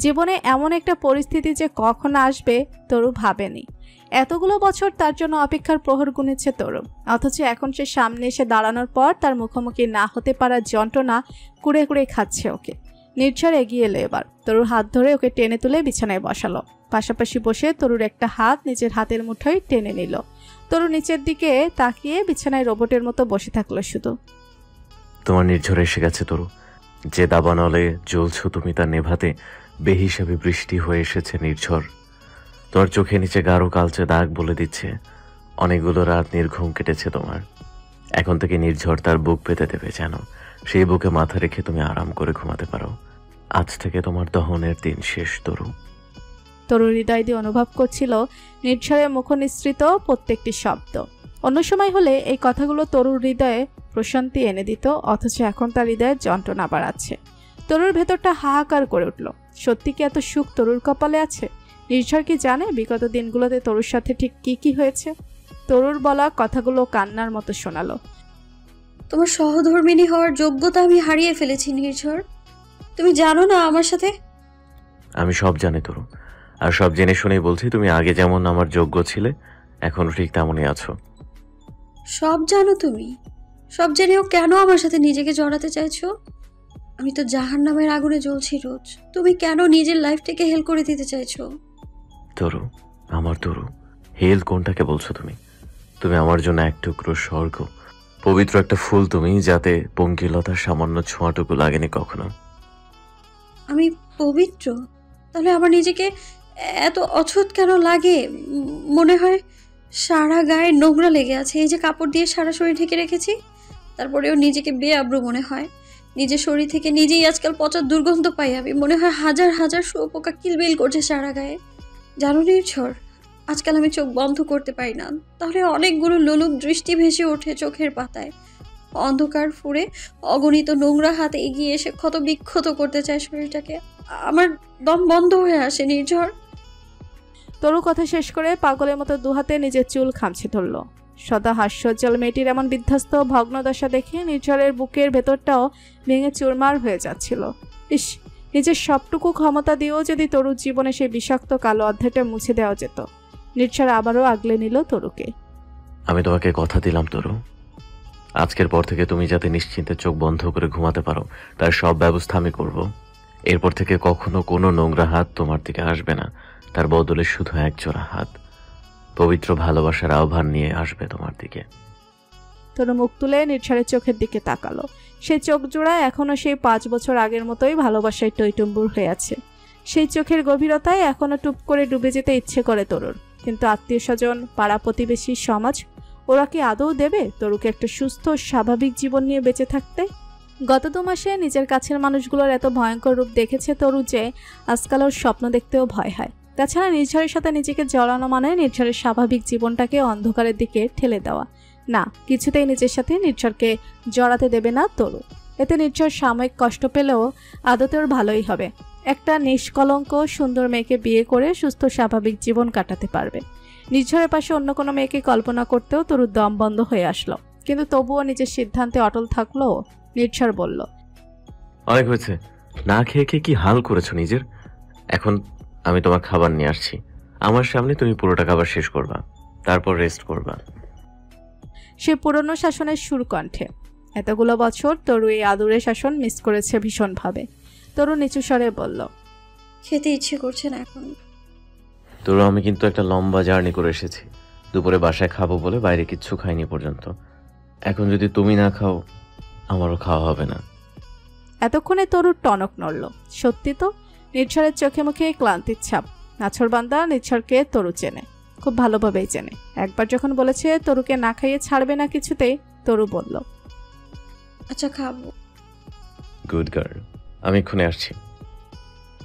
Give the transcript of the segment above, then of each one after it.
জীবনে এমন একটা পরিস্থিতি যে কখন আসবে তরু ভাবেনি। এতগুলো বছর তার জন্য অপেক্ষার প্রহর গুনেছে তরু, অথচ এখন সে সামনে এসে দাঁড়ানোর পর তার মুখোমুখি না হতে পারার যন্ত্রণা কুড়ে কুড়ে খাচ্ছে ওকে। নির্ঝর এগিয়ে এলো এবার, তরুর হাত ধরে ওকে টেনে তুলে বিছানায় বসালো। পাশাপাশি বসে তরুর একটা হাত নিজের হাতের মুঠোয় টেনে নিল। তরু নিচের দিকে তাকিয়ে বিছানায় রোবটের মতো বসে থাকলো শুধু। তোমার নির্ঝর এসে গেছে তরু। যে দাবানলে জ্বলছো তুমি তা নেভাতে বেহিসাবি বৃষ্টি হয়ে এসেছে নির্ঝর। তোমার চোখে নিচে গাঢ় কালচে দাগ বলে দিচ্ছে অনেকগুলো রাত নির্ঘুম কেটেছে তোমার। এখন থেকে নির্ঝর তার বুক পেতে দেবে, যেন সেই বুকে মাথা রেখে তুমি আরাম করে ঘুমাতে পারো। আজ থেকে তোমার দহনের দিন শেষ তরু। তরু হৃদয় দিয়ে অনুভব করছিল নির্ঝরের মুখনিসৃত প্রত্যেকটি শব্দ। অন্য সময় হলে এই কথাগুলো তরুর হৃদয়ে প্রশান্তি এনে দিত, অথচ এখন তার হৃদয়ে যন্ত্রণা বাড়াচ্ছে। তরুর ভেতরটা হাহাকার করে উঠল। সত্যি কি এত সুখ তরুর কপালে আছে? নির্ঝর কি জানে বিগত দিনগুলোতে তরুর সাথে ঠিক কি হয়েছে? তরুর বলা কথাগুলো কান্নার মতো শোনালো। তোমার সহধর্মিণী হওয়ার যোগ্যতা আমি হারিয়ে ফেলেছি নির্ঝর। তুমি জানো না আমার সাথে। আমি সব জানি তরু, আর সব জেনে শুনেই বলছি তুমি আগে যেমন আমার যোগ্য ছিলে এখনো ঠিক তেমনই আছো। সব জানো তুমি? সব জেনেও কেন আমার সাথে নিজেকে জড়াতে চাইছো? আমি তো জাহান্নামের আগুনে জ্বলছি রোজ। তুমি কেন নিজের লাইফটাকে হেল করে দিতে চাইছো? তরু, আমার তরু, হেল কোনটাকে বলছো তুমি? তুমি আমার জন্য এক টুকরো স্বর্গ, পবিত্র একটা ফুল তুমি, যাতে পঙ্কিলতার সামান্য ছোঁয়াটুকু লাগেনি কখনো। আমি পবিত্র? তাহলে আমার নিজেকে এত অছুত কেন লাগে? মনে হয় সারা গায়ে নোংরা লেগে আছে। এই যে কাপড় দিয়ে সারা শরীর ঢেকে রেখেছি, তারপরেও নিজেকে বেআব্রু মনে হয়। নিজের শরীর থেকে নিজেই আজকাল পচার দুর্গন্ধ পাই আমি। মনে হয় হাজার হাজার শুঁয়োপোকা কিলবিল করছে সারা গায়ে। জানো নির্ঝর, আজকাল আমি চোখ বন্ধ করতে পারি না, তাহলে অনেকগুলো লোলুপ দৃষ্টি ভেসে ওঠে চোখের পাতায়। অন্ধকার ফুঁড়ে অগণিত নোংরা হাতে এগিয়ে এসে ক্ষত বিক্ষত করতে চায় শরীরটাকে। আমার দম বন্ধ হয়ে আসে নির্ঝর। তরু কথা শেষ করে পাগলের মতো দুহাতে নিজের চুল খামছে ধরল। সদা হাস্যোজ্জ্বল মেয়েটির এমন বিধ্বস্ত ভগ্নদশা দেখে নির্ঝরের বুকের ভেতরটাও ভেঙে চুরমার হয়ে যাচ্ছিল। ইস, নিজের সবটুকু ক্ষমতা দিয়েও যদি তরুর জীবনে সেই বিষাক্ত কালো অধ্যায়টা মুছে দেওয়া যেত। নির্ঝর আবারও আগলে নিল তরুকে। আমি তোমাকে কথা দিলাম তরু, আজকের পর থেকে তুমি যাতে নিশ্চিন্তে চোখ বন্ধ করে ঘুমাতে পারো তার সব ব্যবস্থা আমি করব। এরপর থেকে কখনো কোনো নোংরা হাত তোমার দিকে আসবে না, তার বদলে শুধু এক জোড়া হাত পবিত্র ভালোবাসার আহ্বান নিয়ে আসবে তোমার দিকে। তরু মুখ তুলে নির্ঝরের চোখের দিকে তাকালো। সেই চোখ জোড়া এখনো সেই 5 বছর আগের মতোই ভালোবাসায় টইটুম্বুর হয়ে আছে। সেই চোখের গভীরতায় এখনো টুপ করে ডুবে যেতে ইচ্ছে করে তরুর। কিন্তু আত্মীয় স্বজন, পাড়া প্রতিবেশী, সমাজ, ওরা কি আদৌ দেবে তরুকে একটা সুস্থ স্বাভাবিক জীবন নিয়ে বেঁচে থাকতে? গত 2 মাসে নিজের কাছের মানুষগুলোর এত ভয়ঙ্কর রূপ দেখেছে তরু যে আজকাল ওর স্বপ্ন দেখতেও ভয় হয়। তাছাড়া নির্ঝরের সাথে নিজেকে জড়ানো মানে নির্ঝরের স্বাভাবিক জীবনটাকে অন্ধকারের দিকে ঠেলে দেওয়া। না, কিছুতেই নিজের সাথে নির্ঝরকে জড়াতে দেবে না তরু। এতে নির্ঝর সাময়িক কষ্ট পেলেও আদতে ওর ভালোই হবে। একটা নিষ্কলঙ্ক সুন্দর মেয়েকে বিয়ে করে সুস্থ স্বাভাবিক জীবন কাটাতে পারবে। নির্ঝরের পাশে অন্য কোনো মেয়েকে কল্পনা করতেও তরুর দম বন্ধ হয়ে আসলো, কিন্তু তবুও নিজের সিদ্ধান্তে অটল থাকলো। নির্ঝর বলল, অনেক হয়েছে, না খেয়ে খেয়ে কি হাল করেছো নিজের। এখন আমি তোমার খাবার নিয়ে আসছি, আমার সামনে তুমি পুরোটা খাবার শেষ করবা, তারপর রেস্ট করবা। সে পুরনো শাসনের সুর কণ্ঠে। এতগুলো বছর তরু এই আদুরে শাসন মিস করেছে ভীষণভাবে। তরু নিচু স্বরে বলল, খেতে ইচ্ছে করছে না এখন। তরু, আমি কিন্তু একটা লম্বা জার্নি করে এসেছি। দুপুরে বাসায় খাবো বলে বাইরে কিচ্ছু খাইনি পর্যন্ত। এখন যদি তুমি না খাও আমারও খাওয়া হবে না। এতক্ষণে তরুর টনক নড়ল। সত্যি তো, নির্ঝরের চোখে মুখে ক্লান্তির ছাপ। নাছরবান্দা নির্ঝরকে তরু চেনে, খুব ভালোভাবেই চেনে। একবার যখন বলেছে তরুকে না খাইয়ে ছাড়বে না কিছুতেই, তরু বলল, আচ্ছা খাবো। গুড গার্ল, আমি এক্ষুনি আসছি।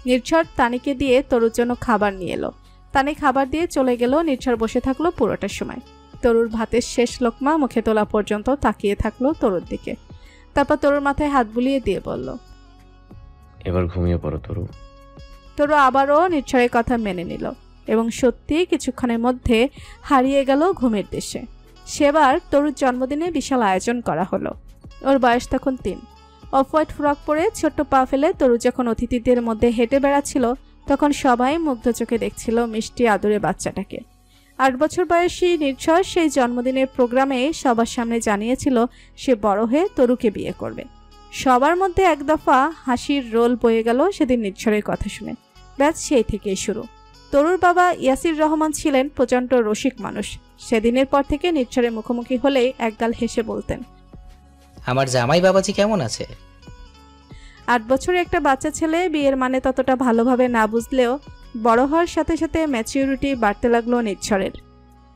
নির্ঝর তানিকে দিয়ে তরুর জন্য খাবার নিয়ে এলো। তানি খাবার দিয়ে চলে গেল। নির্ঝর বসে থাকলো পুরোটা সময়। তরুর ভাতের শেষ লোকমা মুখে তোলা পর্যন্ত তাকিয়ে থাকলো তরুর দিকে। তারপর তরুর মাথায় হাত বুলিয়ে দিয়ে বলল, এবার ঘুমিয়ে পড়ো তরু। তরু আবারও নির্ঝরের কথা মেনে নিল এবং সত্যি কিছুক্ষণের মধ্যে হারিয়ে গেল ঘুমের দেশে। সেবার তরুর জন্মদিনে বিশাল আয়োজন করা হলো। ওর বয়স তখন 3। অফ হোয়াইট ফ্রক পরে ছোট্ট পা ফেলে তরু যখন অতিথিদের মধ্যে হেঁটে বেড়াচ্ছিল তখন সবাই মুগ্ধ চোখে দেখছিল মিষ্টি আদরে বাচ্চাটাকে। 8 বছর বয়সী নির্ঝর সেই জন্মদিনের প্রোগ্রামে সবার সামনে জানিয়েছিল সে বড় হয়ে তরুকে বিয়ে করবে। সবার মধ্যে এক দফা হাসির রোল বয়ে গেল সেদিন নির্ঝরের কথা শুনে। ব্যাস সেই থেকেই শুরু। তরুর বাবা ইয়াসির রহমান ছিলেন প্রচণ্ড রসিক মানুষ। সেদিনের পর থেকে নির্ঝরের মুখোমুখি হলেই একগাল হেসে বলতেন, আমার জামাই বাবাজি কেমন আছে? 8 বছরের একটা বাচ্চা ছেলে, বিয়ের মানে ততটা ভালোভাবে না বুঝলেও বড় হওয়ার সাথে সাথে ম্যাচিউরিটি বাড়তে লাগলো নির্ঝরের।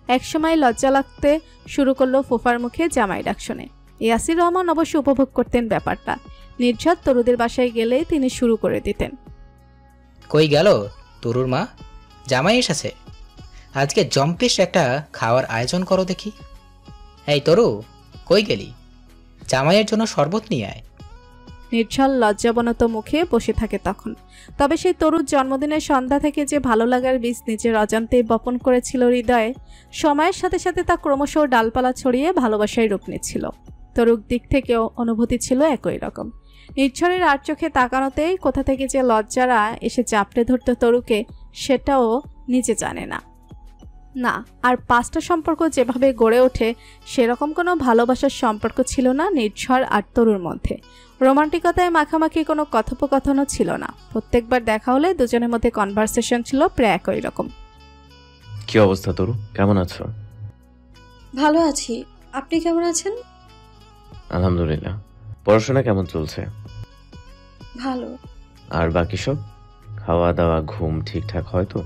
একসময় লজ্জা লাগতে শুরু করলো ফুফার মুখে জামাই ডাক শুনে। ইয়াসির রহমান অবশ্য উপভোগ করতেন ব্যাপারটা। নির্ঝর তরুদের বাসায় গেলে তিনি শুরু করে দিতেন, কই গেল তরুর মা? জামাই এসেছে, আজকে জম্পেশ একটা খাওয়ার আয়োজন করো দেখি। এই তরু, কই গেলি? জামাইয়ের জন্য শরবত নিয়ে আয়। নির্ঝর লজ্জাবনত মুখে বসে থাকে তখন। তবে সেই তরুর জন্মদিনের সন্ধ্যা থেকে যে ভালো লাগার বীজ নিজের অজান্তেই বপন করেছিল হৃদয়ে, সময়ের সাথে সাথে তা ক্রমশ ডালপালা ছড়িয়ে ভালোবাসায় রূপ নিচ্ছিল। তরুর দিক থেকেও অনুভূতি ছিল একই রকম। নির্ঝরের আর চোখে তাকানোতেই কোথা থেকে যে লজ্জারা এসে চাপড়ে ধরত তরুকে, সেটাও নিজে জানে না। না, আর 5টা সম্পর্ক যেভাবে গড়ে ওঠে সেরকম কোনো ভালোবাসার সম্পর্ক ছিল না নির্ঝর আর তরুর মধ্যে। রোমান্টিকতায় মাখামাখি কোনো কথোপকথনও ছিল না। প্রত্যেকবার দেখা হলে দুজনের মধ্যে কনভারসেশন ছিল প্রায় একই রকম। কি অবস্থা তরু, কেমন আছো? ভালো আছি, আপনি কেমন আছেন? আলহামদুলিল্লাহ। পড়াশোনা কেমন চলছে? ভালো। আর বাকি সব খাওয়া দাওয়া ঘুম ঠিকঠাক হয় তো?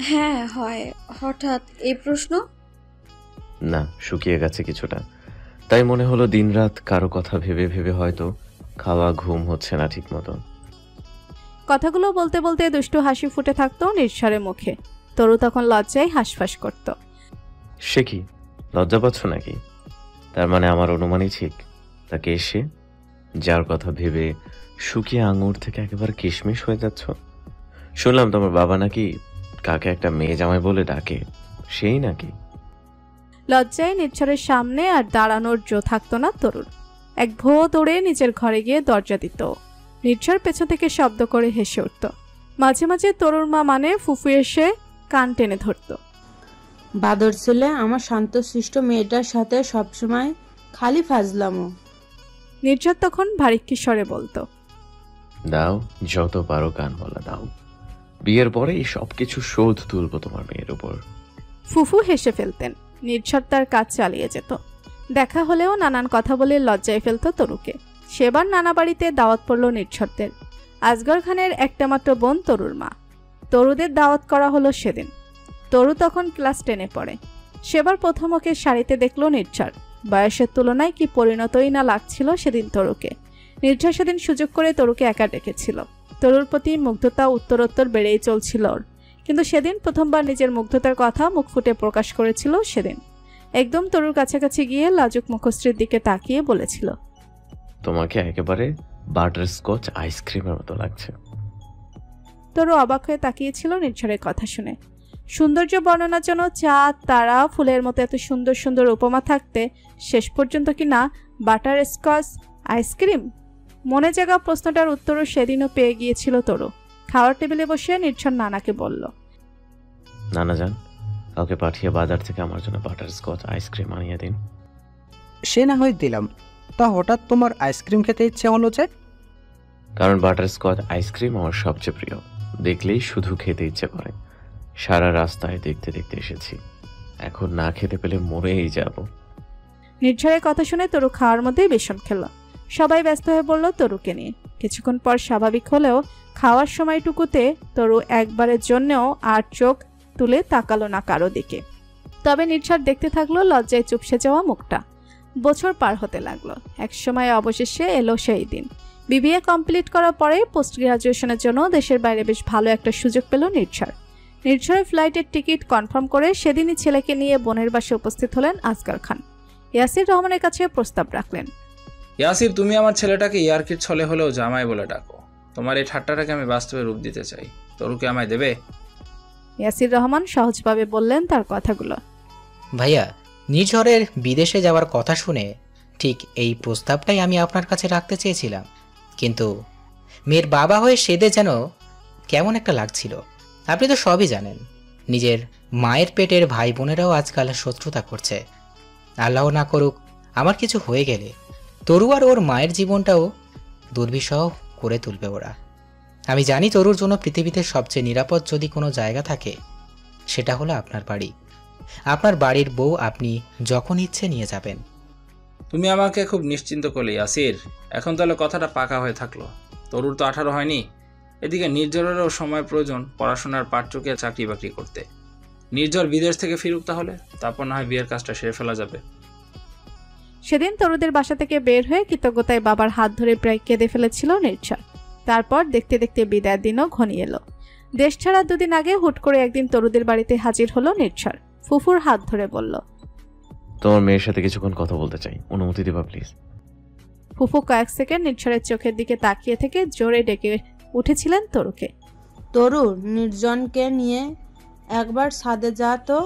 হ্যাঁ হয়। হঠাৎ এই প্রশ্ন? না, শুকিয়ে গেছে কিছুটা, তাই মনে হলো দিনরাত কারো কথা ভেবে ভেবে হয়তো খাওয়া ঘুম হচ্ছে না ঠিক মতো। কথাগুলো বলতে বলতে দুষ্টু হাসি ফুটে থাকতো নির্ঝরের মুখে। তরু তখন লজ্জায় হাঁসফাঁস করত। সে কি, লজ্জা পাচ্ছ নাকি? তার মানে আমার অনুমানই ঠিক। তাকে এসে যার কথা ভেবে শুকিয়ে আঙুর থেকে একেবারে কিশমিশ হয়ে যাচ্ছ। শুনলাম তোমার বাবা নাকি কাকে একটা মেয়ে জামাই বলে ডাকে, সেই নাকি? লজ্জায় নির্ঝরের সামনে আর দাঁড়ানোর জো থাকতো না তরুর। এক ভো দৌড়ে নিজের ঘরে গিয়ে দরজা দিত। নির্ঝর পেছন থেকে শব্দ করে হেসে উঠত। মাঝে মাঝে তরুর মা মানে ফুফু এসে কান টেনে ধরত। বাদর ছেলে, আমার শান্তশিষ্ট মেয়েটার সাথে সবসময় খালি ফাজলামো। নির্ঝর তখন ভারিক্কি স্বরে বলতো, দাও যত পারো কান বলা দাও, বিয়ের পরে এই সবকিছু শোধ তুলবো তোমার মেয়ের উপর। ফুফু হেসে ফেলতেন। নির্ঝর তার কাজ চালিয়ে যেত। দেখা হলেও নানান কথা বলে লজ্জায় ফেলত তরুকে। সেবার নানা বাড়িতে দাওয়াত পড়ল নির্ঝরদের। আসগর খানের একটা মাত্র বোন তরুর মা। তরুদের দাওয়াত করা হলো সেদিন। তরু তখন ক্লাস 10-এ পড়ে। সেবার প্রথম ওকে শাড়িতে দেখল নির্ঝর। বয়সের তুলনায় কি পরিণতই না লাগছিল সেদিন তরুকে। নির্ঝর সেদিন সুযোগ করে তরুকে একা ডেকেছিল। তরুর প্রতি মুগ্ধতা উত্তরোত্তর বেড়েই চলছিল ওর। কিন্তু সেদিন প্রথমবার নিজের মুগ্ধতার কথা মুখ ফুটে প্রকাশ করেছিল সেদিন। একদম তরুর কাছাকাছি গিয়ে লাজুক মুখশ্রীর দিকে তাকিয়ে বলেছিল, তোমাকে একেবারে বাটারস্কচ আইসক্রিমের মতো লাগছে। তরু অবাক হয়ে তাকিয়েছিল নির্ঝরের কথা শুনে। সৌন্দর্য বর্ণনার জন্য চাঁদ তারা ফুলের মতো এত সুন্দর সুন্দর উপমা থাকতে শেষ পর্যন্ত কি না বাটারস্কচ আইসক্রিম? মনে জাগা প্রশ্নটার উত্তরও সেদিনও পেয়ে গিয়েছিল তরু। খাওয়ার টেবিলে বসে নির্ঝর নানাকে বলল, নানা যান, কাউকে পাঠিয়ে বাজার থেকে আমার জন্য বাটারস্কচ আইসক্রিম আনিয়ে দিন। সে না হয় দিলাম, তা হঠাৎ তোমার আইসক্রিম খেতে ইচ্ছে হলো যে? কারণ বাটারস্কচ আইসক্রিম আমার সবচেয়ে প্রিয়, দেখলেই শুধু খেতে ইচ্ছে করে। সারা রাস্তায় দেখতে দেখতে এসেছি, এখন না খেতে পেলে মরেই যাব। নির্ঝরের কথা শুনে তরু খাওয়ার মধ্যেই বেসন খেল। সবাই ব্যস্ত হয়ে পড়ল তরুকে নিয়ে। কিছুক্ষণ পর স্বাভাবিক হলেও খাওয়ার সময়টুকুতে তরু একবারের জন্যও আর চোখ তুলে তাকালো না কারো দিকে। তবে নির্ঝর দেখতে থাকলো লজ্জায় চুপসে যাওয়া মুখটা। বছর পার হতে লাগলো। একসময় অবশেষে এলো সেই দিন। বিবিএ কমপ্লিট করার পরে পোস্ট গ্রাজুয়েশনের জন্য দেশের বাইরে বেশ ভালো একটা সুযোগ পেল নির্ঝর। নির্ঝরের ফ্লাইটের টিকিট কনফার্ম করে সেদিনই ছেলেকে নিয়ে বোনের বাসায় উপস্থিত হলেন আসগর খান। ইয়াসির রহমানের কাছে প্রস্তাব রাখলেন, ইয়াসির, তুমি আমার ছেলেটাকে ইয়ার্কির ছলে হলেও জামাই বলে ডাকো। তোমার এই ঠাট্টাটাকে আমি বাস্তবে রূপ দিতে চাই। তরুকে আমায় দেবে? ইয়াসির রহমান সহজভাবে বললেন তার কথাগুলো। ভাইয়া, নির্ঝরের বিদেশে যাওয়ার কথা শুনে ঠিক এই প্রস্তাবটাই আমি আপনার কাছে রাখতে চেয়েছিলাম, কিন্তু মেয়ের বাবা হয়ে সেদে যেন কেমন একটা লাগছিল। আপনি তো সবই জানেন, নিজের মায়ের পেটের ভাই বোনেরাও আজকাল শত্রুতা করছে। আল্লাহ না করুক আমার কিছু হয়ে গেলে তরু আর ওর মায়ের জীবনটাও দুর্বিষহ করে তুলবে ওরা। আমি জানি তরুর জন্য পৃথিবীতে সবচেয়ে নিরাপদ যদি কোনো জায়গা থাকে সেটা হলো আপনার বাড়ি। আপনার বাড়ির বউ আপনি যখন ইচ্ছে নিয়ে যাবেন। তুমি আমাকে খুব নিশ্চিন্ত করলে ইয়াসির। এখন তাহলে কথাটা পাকা হয়ে থাকলো। তরুর তো 18 হয়নি, এদিকে নির্ঝরেরও সময় প্রয়োজন পড়াশোনার পাট চুকিয়ে চাকরি বাকরি করতে। নির্ঝর বিদেশ থেকে ফিরুক, তাহলে তারপর না হয় বিয়ের কাজটা সেরে ফেলা যাবে। সেদিন তরুদের বাসা থেকে বের হয়ে কৃতজ্ঞতায় বাবার হাত ধরে প্রায় কেঁদে ফেলেছিল নির্ঝর। তারপর দেখতে দেখতে বিদায়ের দিনও ঘনিয়ে এলো। দেশ ছাড়া 2 দিন আগে হুট করে একদিন তরুদের বাড়িতে হাজির হলো নির্ঝর। ফুফুর হাত ধরে বলল, তোমার মেয়ের সাথে কিছুক্ষণ কথা বলতে চাই, অনুমতি দিবা প্লিজ? ফুফু কয়েক সেকেন্ড নির্ঝরের চোখের দিকে তাকিয়ে থেকে জোরে ডেকে উঠেছিলেন তরুকে। তরু, নির্জনকে নিয়ে একবার ছাদে যা তো।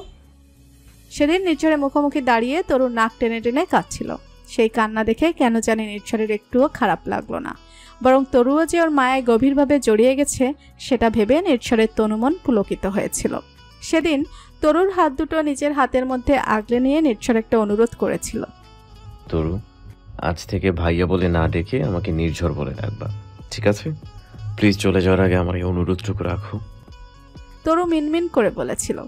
সেদিন নির্ঝরের মুখোমুখি দাঁড়িয়ে তরুর নাক টেনে টেনে কাঁদছিল। সেই কান্না দেখে কেন জানি নির্ঝরের একটুও খারাপ লাগলো না, বরং তরুও যে ওর মায়ে গভীরভাবে জড়িয়ে গেছে সেটা ভেবে নির্ঝরের তনুমন পুলকিত হয়েছিল। সেদিন তরুর হাত দুটো নিজের হাতের মধ্যে আগলে নিয়ে নির্ঝর একটা অনুরোধ করেছিল। তরু, আজ থেকে ভাইয়া বলে না ডেকে আমাকে নির্ঝর বলে ডাকবা, ঠিক আছে? প্লিজ চলে যাওয়ার আগে আমার এই অনুরোধটুকু রাখো। তরু মিনমিন করে বলেছিল,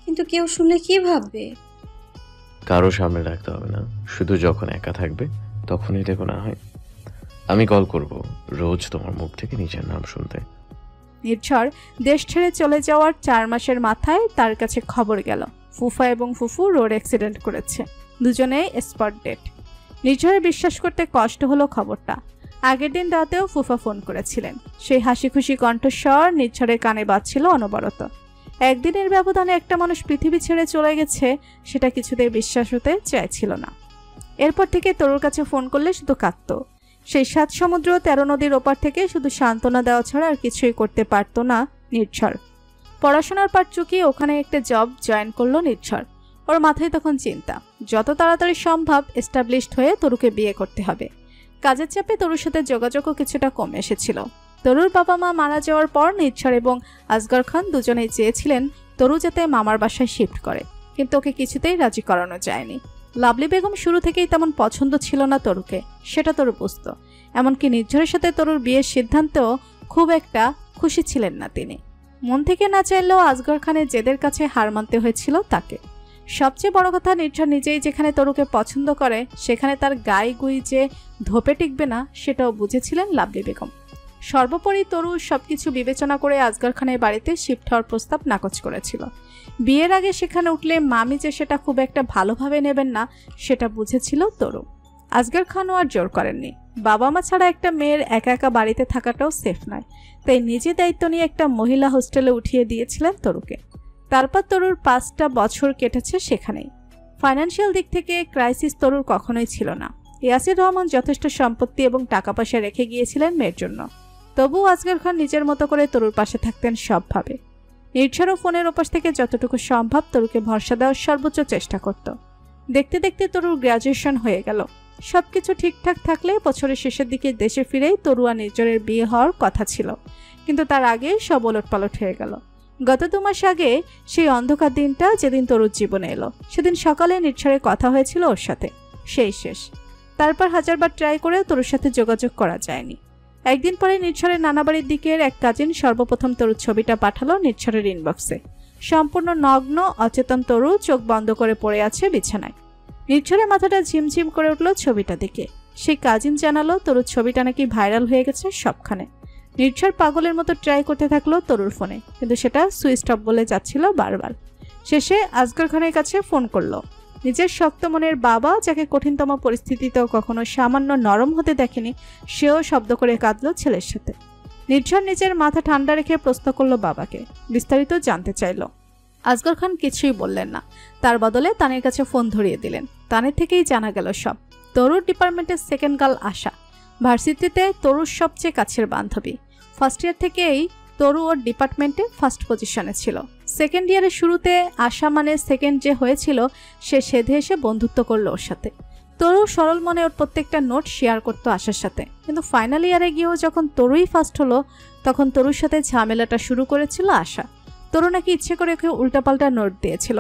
কিন্তু কেউ শুনলে কি ভাববে? কারো সামনে রাখতে হবে না, শুধু যখন একা থাকবে তখনই দেখো না হয়। আমি কল করব রোজ তোমার মুখ থেকে নিজের নাম শুনতে। নির্ঝর দেশ ছেড়ে চলে যাওয়ার 4 মাসের মাথায় তার কাছে খবর গেল ফুফা এবং ফুফু রোড অ্যাক্সিডেন্ট করেছে, দুজনেই স্পট ডেড। নির্ঝরের বিশ্বাস করতে কষ্ট হলো খবরটা। আগের দিন রাতেও ফুফা ফোন করেছিলেন। সেই হাসি খুশি কণ্ঠস্বর নির্ঝরের কানে বাজছিল অনবরত। একদিনের ব্যবধানে একটা মানুষ পৃথিবী ছেড়ে চলে গেছে, সেটা কিছুতেই বিশ্বাস হতে চাইছিল না। এরপর থেকে তরুর কাছে ফোন করলে শুধু কাঁদত। সেই 7 সমুদ্র 13 নদীর ওপার থেকে শুধু সান্ত্বনা দেওয়া ছাড়া আর কিছুই করতে পারতো না নির্ঝর। পড়াশোনার পাট চুকিয়ে ওখানে একটা জব জয়েন করলো নির্ঝর। ওর মাথায় তখন চিন্তা, যত তাড়াতাড়ি সম্ভব এস্টাবলিশড হয়ে তরুকে বিয়ে করতে হবে। কাজের চাপে তরুর সাথে যোগাযোগও কিছুটা কমে এসেছিল। তরুর বাবা মা মারা যাওয়ার পর নির্ঝর এবং আসগর খান দুজনেই চেয়েছিলেন তরু যাতে মামার বাসায় শিফট করে, কিন্তু ওকে কিছুতেই রাজি করানো যায়নি। লাভলি বেগম শুরু থেকেই তেমন পছন্দ ছিল না তরুকে, সেটা তরু বুঝত। এমনকি নির্ঝরের সাথে তরুর বিয়ের সিদ্ধান্তেও খুব একটা খুশি ছিলেন না তিনি। মন থেকে না চাইলেও আসগর খানের জেদের কাছে হার মানতে হয়েছিল তাকে। সবচেয়ে বড় কথা, নির্ঝর নিজেই যেখানে তরুকে পছন্দ করে সেখানে তার গায়ে গুই যে ধোপে টিকবে না সেটাও বুঝেছিলেন লাভলি বেগম। সর্বোপরি তরু সবকিছু বিবেচনা করে আসগর খানের বাড়িতে শিফট হওয়ার প্রস্তাব নাকচ করেছিল। বিয়ের আগে সেখানে উঠলে মামি যে সেটা খুব একটা ভালোভাবে নেবেন না সেটা বুঝেছিল তরু। আসগর খানও আর জোর করেননি। বাবা মা ছাড়া একটা মেয়ের একা একা বাড়িতে থাকাটাও সেফ নয়, তাই নিজে দায়িত্ব নিয়ে একটা মহিলা হোস্টেলে উঠিয়ে দিয়েছিলেন তরুকে। তারপর তরুর 5টা বছর কেটেছে সেখানেই। ফাইন্যান্সিয়াল দিক থেকে ক্রাইসিস তরুর কখনোই ছিল না। ইয়াসির রহমান যথেষ্ট সম্পত্তি এবং টাকা পয়সা রেখে গিয়েছিলেন মেয়ের জন্য। তবুও আসগর খান নিজের মতো করে তরুর পাশে থাকতেন সবভাবে। নির্ঝরও ফোনের ওপাশ থেকে যতটুকু সম্ভব তরুকে ভরসা দেওয়ার সর্বোচ্চ চেষ্টা করত। দেখতে দেখতে তরুর গ্র্যাজুয়েশন হয়ে গেল। সবকিছু ঠিকঠাক থাকলে বছরের শেষের দিকে দেশে ফিরেই তরু আর নির্ঝরের বিয়ে হওয়ার কথা ছিল, কিন্তু তার আগে সব ওলটপালট হয়ে গেল। গত 2 মাস আগে সেই অন্ধকার দিনটা যেদিন তরুর জীবনে এলো, সেদিন সকালে নির্ঝরের কথা হয়েছিল ওর সাথে, সেই শেষ। তারপর 1000বার ট্রাই করেও তরুর সাথে যোগাযোগ করা যায়নি। একদিন পরে নির্ঝরের নানাবাড়ির দিকের এক কাজিন সর্বপ্রথম তরুর ছবিটা পাঠালো নির্ঝরের ইনবক্সে। সম্পূর্ণ নগ্ন অচেতন তরু চোখ বন্ধ করে পড়ে আছে বিছানায়। নির্ঝরের মাথাটা ঝিমঝিম করে উঠল ছবিটা দেখে। সেই কাজিন জানালো তরুর ছবিটা নাকি ভাইরাল হয়ে গেছে সবখানে। নির্ঝর পাগলের মতো ট্রাই করতে থাকলো তরুর ফোনে, কিন্তু সেটা সুইচ অফ বলে যাচ্ছিল বারবার। শেষে আসগর খানের কাছে ফোন করলো। নিজের শক্ত মনের বাবা, যাকে কঠিনতম পরিস্থিতিতেও কখনো সামান্য নরম হতে দেখেনি, সেও শব্দ করে কাঁদলো ছেলের সাথে। নির্ঝর নিজের মাথা ঠান্ডা রেখে প্রশ্ন করলো বাবাকে, বিস্তারিত জানতে চাইল। আসগর খান কিছুই বললেন না, তার বদলে তানের কাছে ফোন ধরিয়ে দিলেন। তানের থেকেই জানা গেল সব। তরুর ডিপার্টমেন্টের সেকেন্ড গার্ল আশা, ভার্সিটিতে তরুর সবচেয়ে কাছের বান্ধবী। ফার্স্ট ইয়ার থেকেই তরু ওর ডিপার্টমেন্টে ফার্স্ট পজিশনে ছিল। সেকেন্ড ইয়ারের শুরুতে আশা মানে সেকেন্ড যে হয়েছিল, সে সেধে এসে বন্ধুত্ব করলো ওর সাথে। তরু সরল মনে ওর প্রত্যেকটা নোট শেয়ার করতো আশার সাথে, কিন্তু ফাইনাল ইয়ারে গিয়েও যখন তরুই ফার্স্ট হলো তখন তরুর সাথে ঝামেলাটা শুরু করেছিল আশা। তরু নাকি ইচ্ছে করে ওকে উল্টাপাল্টা নোট দিয়েছিল,